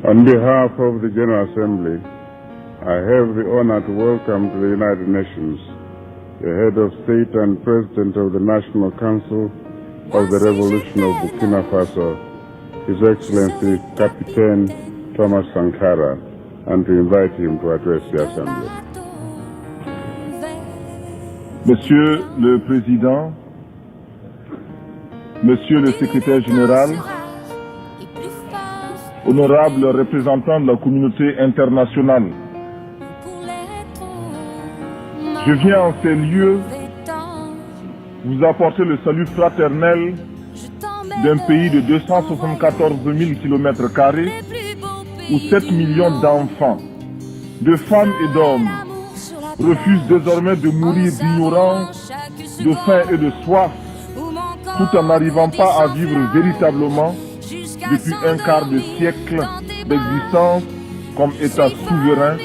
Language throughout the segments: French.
On behalf of the General Assembly, I have the honor to welcome to the United Nations the head of state and president of the National Council of the Revolution of Burkina Faso, His Excellency Capitaine Thomas Sankara, and to invite him to address the Assembly. Monsieur le Président, Monsieur le Secrétaire Général, honorables représentants de la communauté internationale, je viens en ces lieux vous apporter le salut fraternel d'un pays de 274 000 km² où 7 millions d'enfants, de femmes et d'hommes refusent désormais de mourir d'ignorance, de faim et de soif, tout en n'arrivant pas à vivre véritablement depuis un quart de siècle d'existence comme État souverain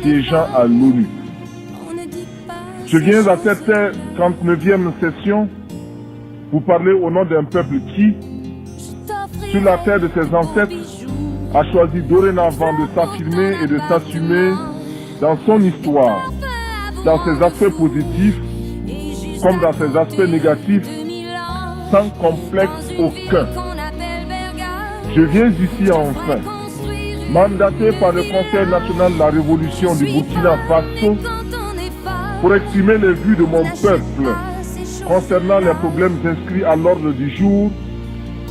siégeant à l'ONU. Je viens à cette 39e session vous parler au nom d'un peuple qui, sur la terre de ses ancêtres, a choisi dorénavant de s'affirmer et de s'assumer dans son histoire, dans ses aspects positifs comme dans ses aspects négatifs, sans complexe aucun. Je viens ici enfin, mandaté par le Conseil national de la Révolution du Burkina Faso, pour exprimer les vues de mon peuple concernant les problèmes inscrits à l'ordre du jour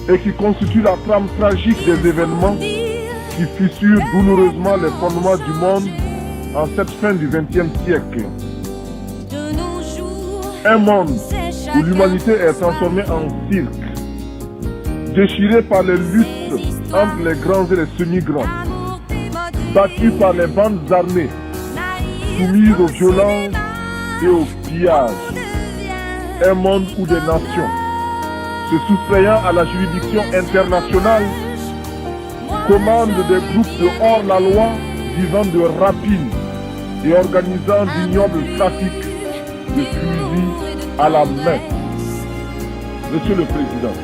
et qui constituent la trame tragique des événements qui fissurent douloureusement les fondements du monde en cette fin du XXe siècle. Un monde où l'humanité est transformée en cirque, déchiré par les luttes entre les grands et les semi-grands, battu par les bandes armées, soumises aux violences et au pillage. Un monde où des nations, se soustrayant à la juridiction internationale, commandent des groupes de hors-la-loi vivant de rapines et organisant d'ignobles trafics de fusils à la main. Monsieur le Président,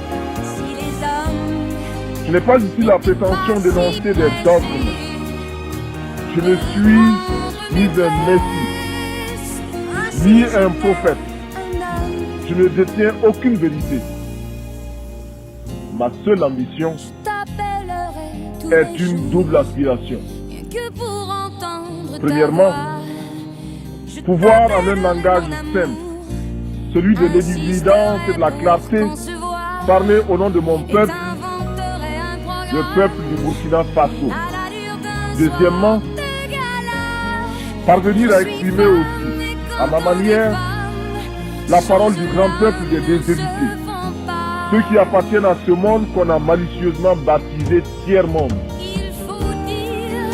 je n'ai pas ici la prétention d'énoncer des dogmes. Je ne suis ni un messie, ni un prophète. Je ne détiens aucune vérité. Ma seule ambition est une double aspiration. Premièrement, pouvoir en un langage simple, celui de l'évidence et de la clarté, parler au nom de mon peuple, le peuple du Burkina Faso. Deuxièmement, parvenir à exprimer aussi, à ma manière, la parole du grand peuple des déshérités, ceux qui appartiennent à ce monde qu'on a malicieusement baptisé tiers-monde.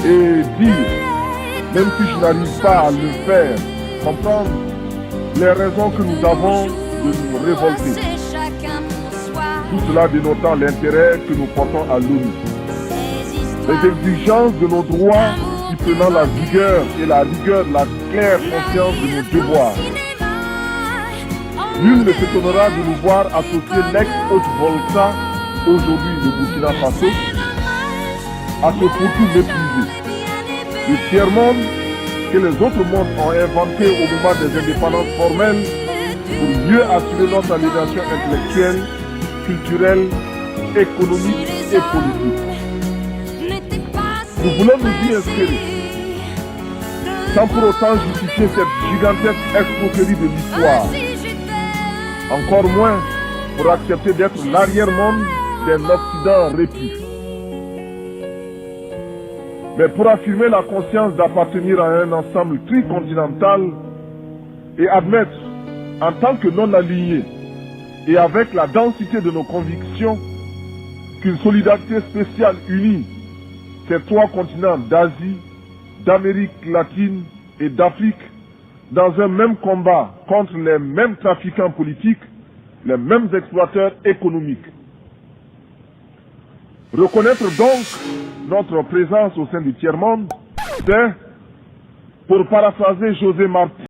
Et dire, même si je n'arrive pas à le faire, comprendre les raisons que nous avons de nous révolter. Tout cela dénotant l'intérêt que nous portons à l'ONU. Les exigences de nos droits y prenant la vigueur et la rigueur de la claire conscience de nos devoirs. Nul ne s'étonnera de nous voir associer l'ex-Haute-Volta, aujourd'hui le Burkina Faso, à ce foutu méprisé. Le tiers-monde que les autres mondes ont inventé au moment des indépendances formelles pour mieux assurer notre aliénation intellectuelle, culturelle, économique et politique. Nous voulons nous y inscrire, sans pour autant justifier cette gigantesque escroquerie de l'histoire. Encore moins pour accepter d'être l'arrière-monde d'un Occident répu. Mais pour affirmer la conscience d'appartenir à un ensemble tricontinental et admettre, en tant que non-alignés et avec la densité de nos convictions, qu'une solidarité spéciale unit ces trois continents d'Asie, d'Amérique latine et d'Afrique dans un même combat contre les mêmes trafiquants politiques, les mêmes exploiteurs économiques. Reconnaître donc notre présence au sein du tiers-monde, c'est, pour paraphraser José Marti,